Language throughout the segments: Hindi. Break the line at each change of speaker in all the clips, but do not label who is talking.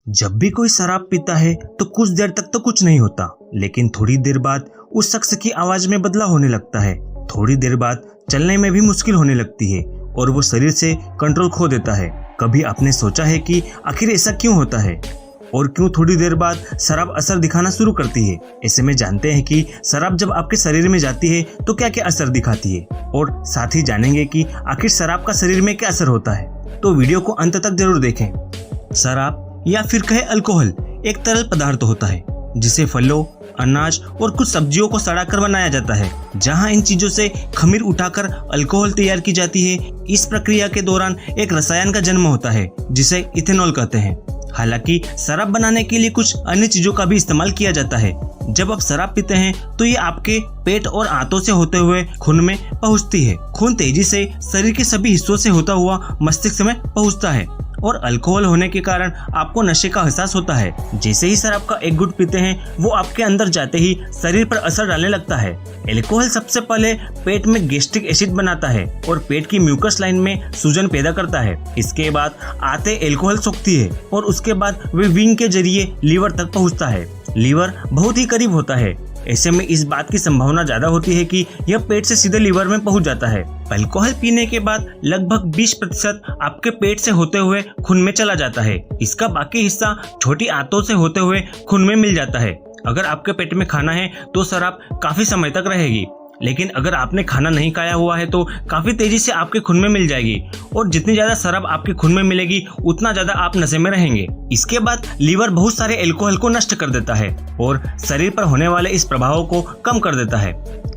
जब भी कोई शराब पीता है तो कुछ देर तक तो कुछ नहीं होता, लेकिन थोड़ी देर बाद उस शख्स की आवाज में बदलाव होने लगता है। थोड़ी देर बाद चलने में भी मुश्किल होने लगती है और वो शरीर से कंट्रोल खो देता है। कभी आपने सोचा है कि आखिर ऐसा क्यों होता है और क्यों थोड़ी देर बाद शराब असर दिखाना शुरू करती है? ऐसे में जानते हैं कि शराब जब आपके शरीर में जाती है तो क्या क्या असर दिखाती है, और साथ ही जानेंगे कि आखिर शराब का शरीर में क्या असर होता है। तो वीडियो को अंत तक जरूर देखें। शराब या फिर कहे अल्कोहल एक तरल पदार्थ होता है जिसे फलों, अनाज और कुछ सब्जियों को सड़ाकर बनाया जाता है। जहां इन चीजों से खमीर उठाकर अल्कोहल तैयार की जाती है। इस प्रक्रिया के दौरान एक रसायन का जन्म होता है जिसे इथेनॉल कहते हैं। हालांकि शराब बनाने के लिए कुछ अन्य चीजों का भी इस्तेमाल किया जाता है। जब आप शराब पीते हैं तो ये आपके पेट और आंतों से होते हुए खून में पहुंचती है। खून तेजी से शरीर के सभी हिस्सों से होता हुआ मस्तिष्क में पहुंचता है और अल्कोहल होने के कारण आपको नशे का एहसास होता है। जैसे ही शराब का एक घुट पीते हैं वो आपके अंदर जाते ही शरीर पर असर डालने लगता है। अल्कोहल सबसे पहले पेट में गैस्ट्रिक एसिड बनाता है और पेट की म्यूकस लाइन में सूजन पैदा करता है। इसके बाद आते अल्कोहल सोखती है और उसके बाद वे विंग के जरिए लीवर तक पहुंचता है। लीवर बहुत ही करीब होता है, ऐसे में इस बात की संभावना ज्यादा होती है कि यह पेट से सीधे लीवर में पहुंच जाता है। अल्कोहल पीने के बाद लगभग 20% आपके पेट से होते हुए खून में चला जाता है। इसका बाकी हिस्सा छोटी आंतों से होते हुए खून में मिल जाता है। अगर आपके पेट में खाना है तो शराब काफी समय तक रहेगी, लेकिन अगर आपने खाना नहीं खाया हुआ है तो काफी तेजी से आपके खून में मिल जाएगी, और जितनी ज्यादा शराब आपके खून में मिलेगी उतना ज्यादा आप नशे में रहेंगे। इसके बाद लीवर बहुत सारे अल्कोहल को नष्ट कर देता है और शरीर पर होने वाले इस प्रभाव को कम कर देता है।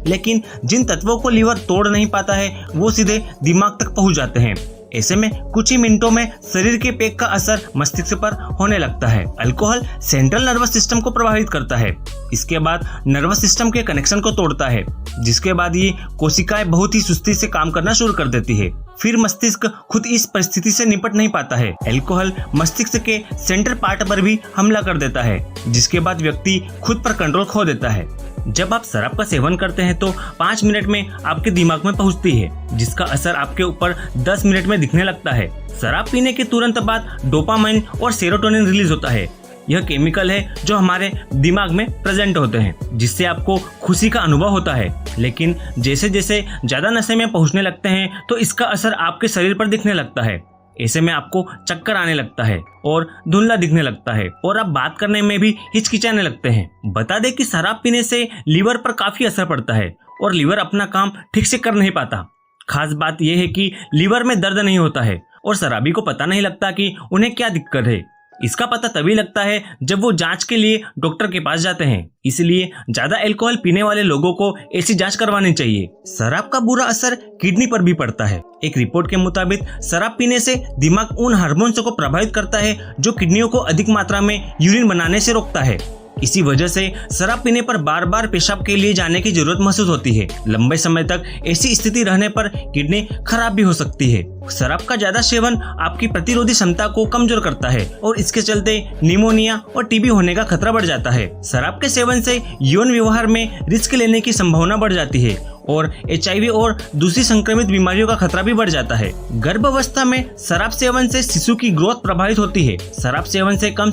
लेकिन जिन तत्वों को लीवर तोड़ नहीं पाता है वो सीधे दिमाग तक पहुंच जाते हैं। ऐसे में कुछ ही मिनटों में शरीर के पेट का असर मस्तिष्क पर होने लगता है। अल्कोहल सेंट्रल नर्वस सिस्टम को प्रभावित करता है। इसके बाद नर्वस सिस्टम के कनेक्शन को तोड़ता है, जिसके बाद ये कोशिकाएं बहुत ही सुस्ती से काम करना शुरू कर देती है। फिर मस्तिष्क खुद इस परिस्थिति से निपट नहीं पाता है। अल्कोहल मस्तिष्क के सेंट्रल पार्ट पर भी हमला कर देता है, जिसके बाद व्यक्ति खुद पर कंट्रोल खो देता है। जब आप शराब का सेवन करते हैं तो 5 मिनट में आपके दिमाग में पहुंचती है, जिसका असर आपके ऊपर 10 मिनट में दिखने लगता है। शराब पीने के तुरंत बाद डोपामाइन और सेरोटोनिन रिलीज होता है। यह केमिकल है जो हमारे दिमाग में प्रेजेंट होते हैं, जिससे आपको खुशी का अनुभव होता है। लेकिन जैसे जैसे ज्यादा नशे में पहुंचने लगते हैं तो इसका असर आपके शरीर पर दिखने लगता है। ऐसे में आपको चक्कर आने लगता है और धुंधला दिखने लगता है और आप बात करने में भी हिचकिचाने लगते हैं। बता दें कि शराब पीने से लीवर पर काफी असर पड़ता है और लीवर अपना काम ठीक से कर नहीं पाता। खास बात यह है कि लीवर में दर्द नहीं होता है और शराबी को पता नहीं लगता कि उन्हें क्या दिक्कत है। इसका पता तभी लगता है जब वो जांच के लिए डॉक्टर के पास जाते हैं। इसलिए ज्यादा अल्कोहल पीने वाले लोगों को ऐसी जांच करवानी चाहिए। शराब का बुरा असर किडनी पर भी पड़ता है। एक रिपोर्ट के मुताबिक शराब पीने से दिमाग उन हार्मोन्स को प्रभावित करता है जो किडनियों को अधिक मात्रा में यूरिन बनाने से रोकता है। इसी वजह से शराब पीने पर बार बार पेशाब के लिए जाने की जरूरत महसूस होती है। लंबे समय तक ऐसी स्थिति रहने पर किडनी खराब भी हो सकती है। शराब का ज्यादा सेवन आपकी प्रतिरोधी क्षमता को कमजोर करता है और इसके चलते निमोनिया और टीबी होने का खतरा बढ़ जाता है। शराब के सेवन से यौन व्यवहार में रिस्क लेने की संभावना बढ़ जाती है और HIV और दूसरी संक्रमित बीमारियों का खतरा भी बढ़ जाता है। गर्भावस्था में शराब सेवन से शिशु की ग्रोथ प्रभावित होती है। शराब सेवन से कम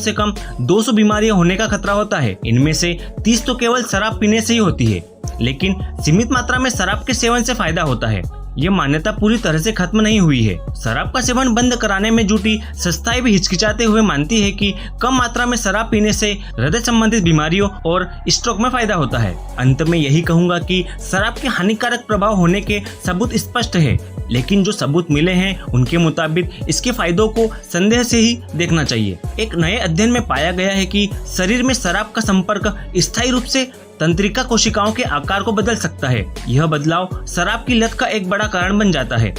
200 बीमारियां होने का खतरा होता है। इनमें से 30 तो केवल शराब पीने से ही होती है, लेकिन सीमित मात्रा में शराब के सेवन से फायदा होता है। यह मान्यता पूरी तरह से खत्म नहीं हुई है। शराब का सेवन बंद कराने में जुटी संस्थाएं भी हिचकिचाते हुए मानती है कि कम मात्रा में शराब पीने से हृदय संबंधित बीमारियों और स्ट्रोक में फायदा होता है। अंत में यही कहूंगा कि शराब के हानिकारक प्रभाव होने के सबूत स्पष्ट है, लेकिन जो सबूत मिले हैं उनके मुताबिक इसके फायदों को संदेह से ही देखना चाहिए। एक नए अध्ययन में पाया गया है कि शरीर में शराब का संपर्क स्थायी रूप से तंत्रिका कोशिकाओं के आकार को बदल सकता है। यह बदलाव शराब की लत का एक बड़ा कारण बन जाता है।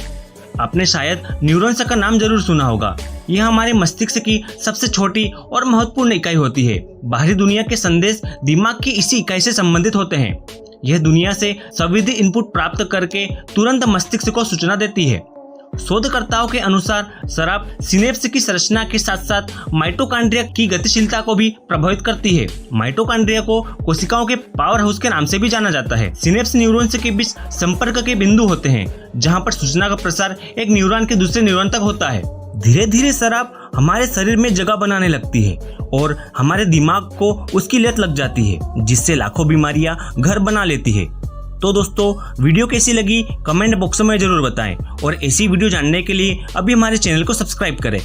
आपने शायद न्यूरॉन्स का नाम जरूर सुना होगा। यह हमारे मस्तिष्क की सबसे छोटी और महत्वपूर्ण इकाई होती है। बाहरी दुनिया के संदेश दिमाग की इसी इकाई से संबंधित होते हैं। यह दुनिया से संवेदी इनपुट प्राप्त करके तुरंत मस्तिष्क को सूचना देती है। शोधकर्ताओं के अनुसार शराब सिनेप्स की संरचना के साथ साथ माइटोकॉन्ड्रिया की गतिशीलता को भी प्रभावित करती है। माइटोकॉन्ड्रिया को कोशिकाओं के पावर हाउस के नाम से भी जाना जाता है। सिनेप्स न्यूरॉन्स के बीच संपर्क के बिंदु होते हैं, जहां पर सूचना का प्रसार एक न्यूरॉन के दूसरे न्यूरॉन तक होता है। धीरे धीरे शराब हमारे शरीर में जगह बनाने लगती है और हमारे दिमाग को उसकी लत लग जाती है, जिससे लाखों बीमारियां घर बना लेती है। तो दोस्तों, वीडियो कैसी लगी कमेंट बॉक्स में जरूर बताएं और ऐसी वीडियो जानने के लिए अभी हमारे चैनल को सब्सक्राइब करें।